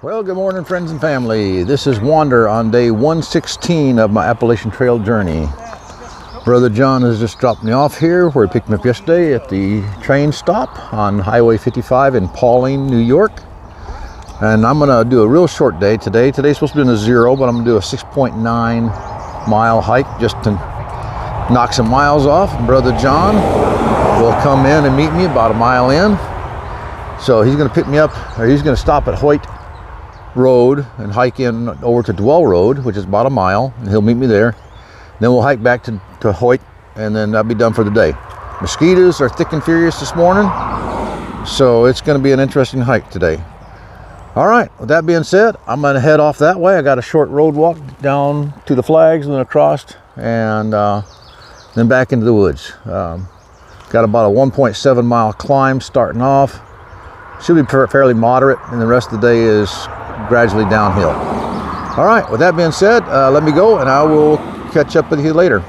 Well, good morning, friends and family. This is Wander on day 116 of my Appalachian Trail journey. Brother John has just dropped me off here where he picked me up yesterday at the train stop on Highway 55 in Paulding, New York. And I'm gonna do a real short day today. Today's supposed to be in the 0, but I'm gonna do a 6.9 mile hike just to knock some miles off. Brother John will come in and meet me about a mile in. So he's gonna pick me up, or he's gonna stop at Hoyt Road and hike in over to Dwell Road, which is about a mile, and he'll meet me there. Then we'll hike back to Hoyt, and then I'll be done for the day. Mosquitoes are thick and furious this morning, so it's going to be an interesting hike today. All right, with that being said, I'm going to head off that way. I got a short road walk down to the flags and then across, and then back into the woods. Got about a 1.7 mile climb starting off. Should be fairly moderate, and the rest of the day is gradually downhill. All right, with that being said, let me go and I will catch up with you later.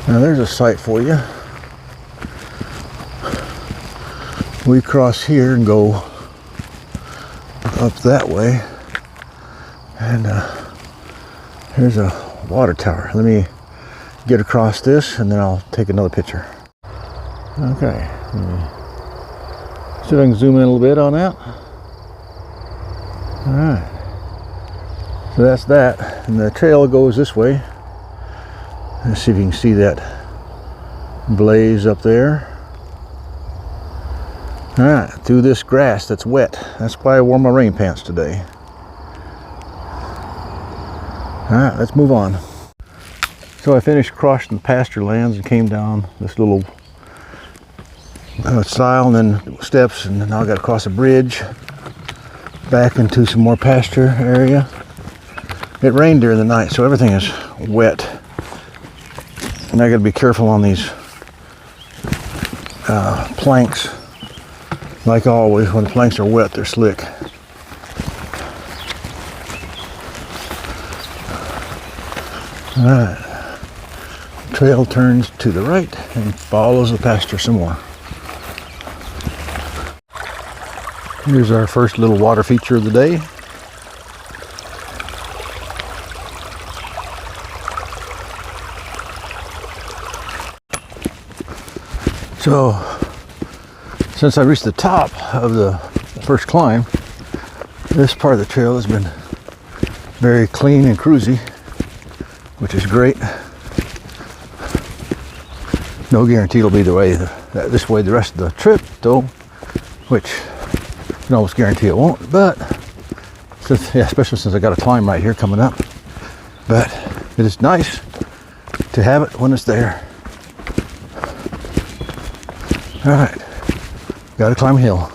Now there's a sight for you. We cross here and go up that way, and here's a water tower. Let me get across this and then I'll take another picture. Okay, let me see if I can zoom in a little bit on that. All right, so that's that, and the trail goes this way. Let's see if you can see that blaze up there. All right, through this grass that's wet. That's why I wore my rain pants today. All right, let's move on. So I finished crossing the pasture lands and came down this little stile and then steps, and now I got to cross a bridge back into some more pasture area. It rained during the night, so everything is wet, and I got to be careful on these planks. Like always, when the planks are wet, they're slick. All right, trail turns to the right and follows the pasture some more. Here's our first little water feature of the day. So, since I reached the top of the first climb, this part of the trail has been very clean and cruisy, which is great. No guarantee it'll be this way the rest of the trip, though, which I can almost guarantee it won't, but especially since I got a climb right here coming up. But it is nice to have it when it's there. All right, got to climb a hill.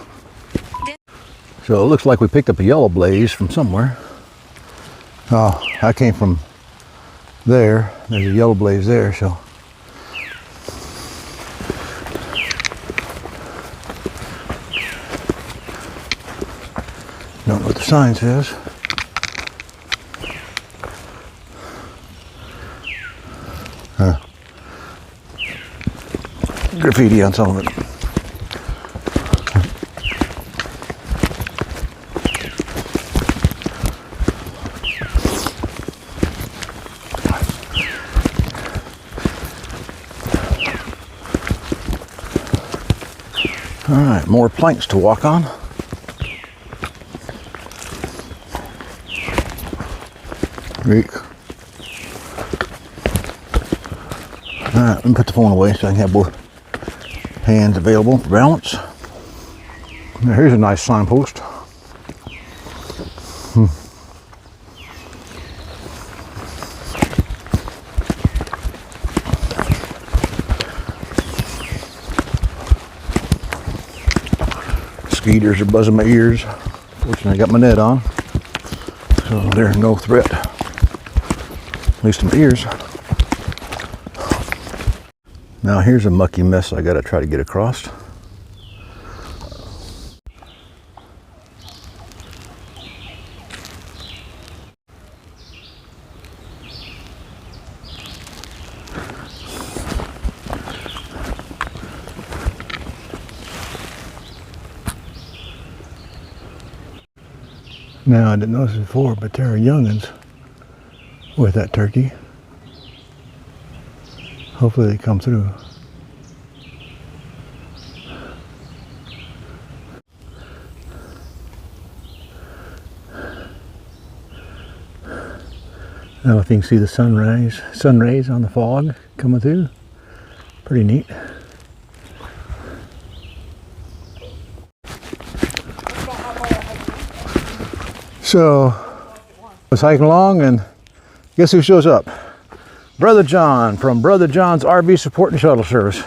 So it looks like we picked up a yellow blaze from somewhere. Oh, I came from there. There's a yellow blaze there, so. Don't know what the sign says. Graffiti on some of it. All right, more planks to walk on. Great. All right, let me put the phone away so I can have both hands available for balance. Now here's a nice signpost. Mosquitoes are buzzing my ears. Fortunately, I got my net on, so there's no threat, at least in my ears. Now here's a mucky mess I gotta try to get across. Now, I didn't notice before, but there are young'uns with that turkey. Hopefully they come through. Now if you can see the sun rays on the fog coming through, pretty neat. So I was hiking along, and guess who shows up? Brother John from Brother John's RV Support and Shuttle Service.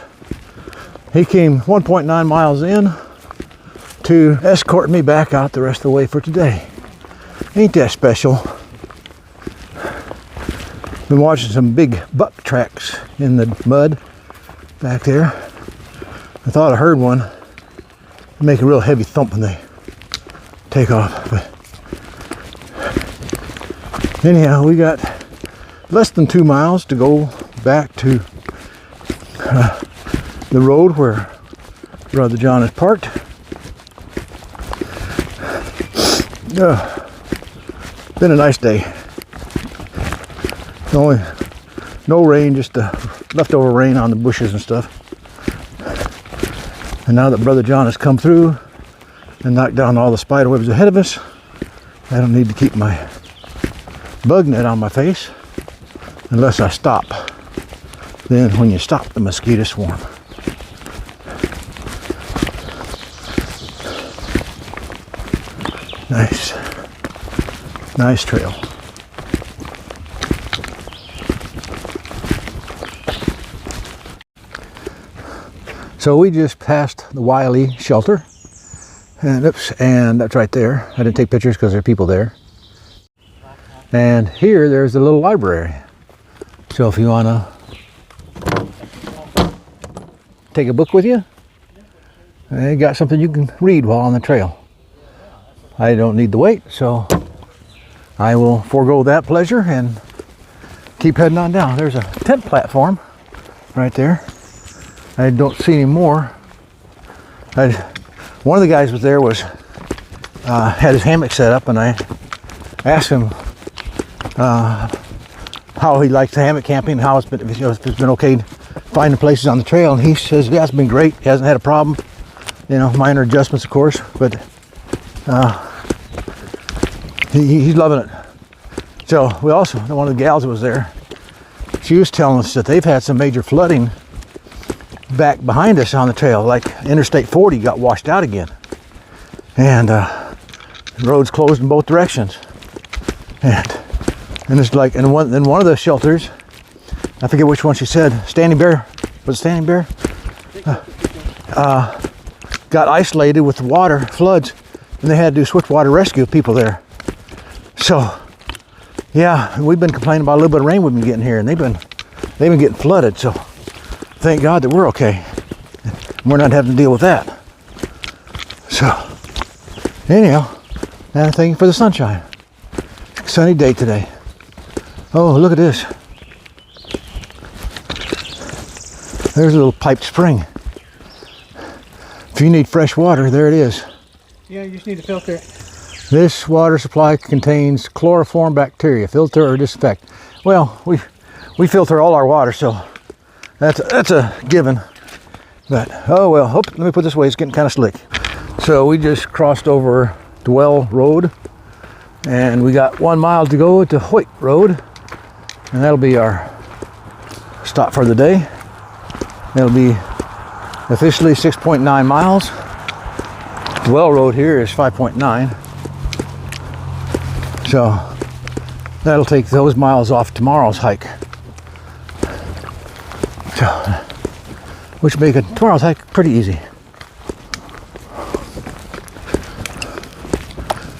He came 1.9 miles in to escort me back out the rest of the way for today. Ain't that special? Been watching some big buck tracks in the mud back there. I thought I heard one make a real heavy thump when they take off. But anyhow, we got less than 2 miles to go back to the road where Brother John is parked. Been a nice day. Only no rain, just leftover rain on the bushes and stuff. And now that Brother John has come through and knocked down all the spider webs ahead of us, I don't need to keep my bug net on my face unless I stop. Then when you stop, the mosquitoes swarm. Nice trail. So we just passed the Wiley shelter, and that's right there. I didn't take pictures because there are people there. And here, there's a little library. So if you want to take a book with you, you got something you can read while on the trail. I don't need to wait, so I will forego that pleasure and keep heading on down. There's a tent platform right there. I don't see any more. One of the guys was there had his hammock set up, and I asked him how he likes the hammock camping, how it's been, if it's been okay finding places on the trail, and he says, yeah, it's been great. He hasn't had a problem. Minor adjustments, of course, but he's loving it. So one of the gals that was there, she was telling us that they've had some major flooding back behind us on the trail, like Interstate 40 got washed out again, and the roads closed in both directions, and it's like, and one of the shelters, I forget which one she said, Standing Bear, was it Standing Bear? Got isolated with the water floods, and they had to do swiftwater rescue people there. So yeah, we've been complaining about a little bit of rain we've been getting here, and they've been getting flooded. So thank God that we're okay. We're not having to deal with that. So anyhow, and thank you for the sunshine. Sunny day today. Oh, look at this. There's a little piped spring. If you need fresh water, there it is. Yeah, you just need to filter it. This water supply contains chloroform bacteria. Filter or disinfect. Well, we filter all our water, so that's a given. But oh well. Let me put it this way. It's getting kind of slick. So we just crossed over Dwell Road, and we got 1 mile to go to Hoyt Road, and that'll be our stop for the day. That'll be officially 6.9 miles. Dwell Road here is 5.9. So that'll take those miles off tomorrow's hike. So, which will make tomorrow's hike pretty easy.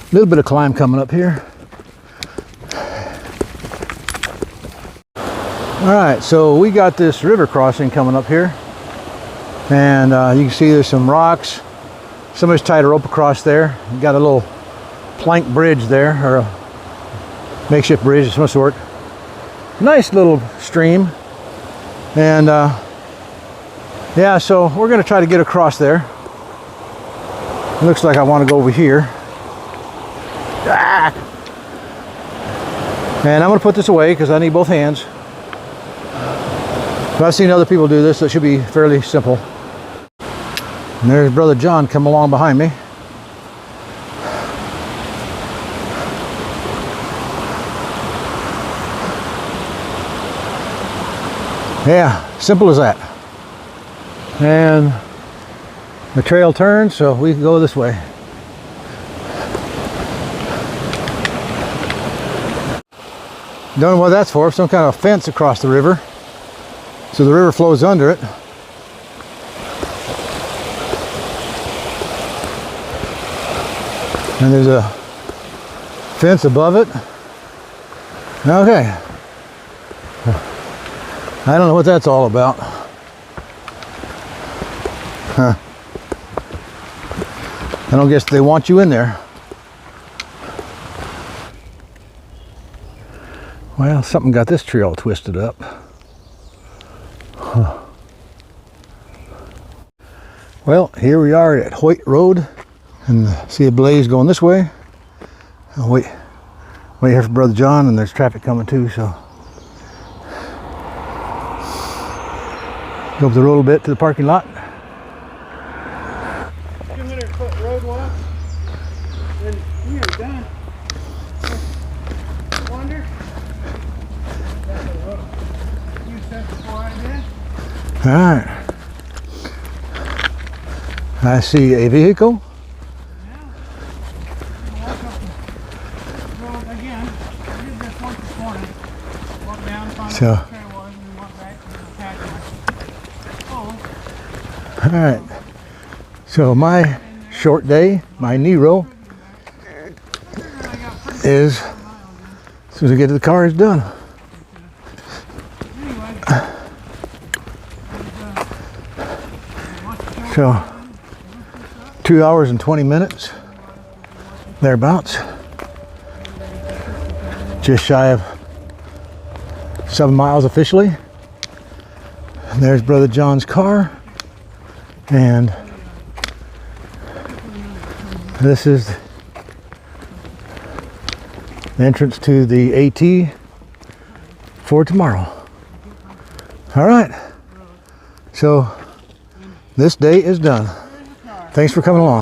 A little bit of climb coming up here. All right, so we got this river crossing coming up here, and you can see there's some rocks. Somebody's tied a rope across there. You got a little plank bridge there, or a makeshift bridge of some sort. Nice little stream, and yeah, so we're going to try to get across there. It looks like I want to go over here. Ah! And I'm going to put this away because I need both hands. But I've seen other people do this, so it should be fairly simple. And there's Brother John coming along behind me. Yeah, simple as that. And the trail turns, so we can go this way. Don't know what that's for, some kind of fence across the river. So the river flows under it. And there's a fence above it. Okay. I don't know what that's all about. Huh. I don't guess they want you in there. Well, something got this tree all twisted up. Huh. Well, here we are at Hoyt Road, and see a blaze going this way. I'll wait here for Brother John, and there's traffic coming too, so. Go up the road a little bit to the parking lot. 200-foot road walk, and we are done. Wander. You said before I did. All right. I see a vehicle. Yeah. Walk up the road again. I did this once this morning. Walk down, find So. where the trail was, and then walk back to the path. Oh. All right. So my short day, my Nero, is as soon as I get to the car, it's done. So 2 hours and 20 minutes, thereabouts. Just shy of 7 miles officially. And there's Brother John's car. And this is the entrance to the AT for tomorrow. All right. So this day is done. Thanks for coming along.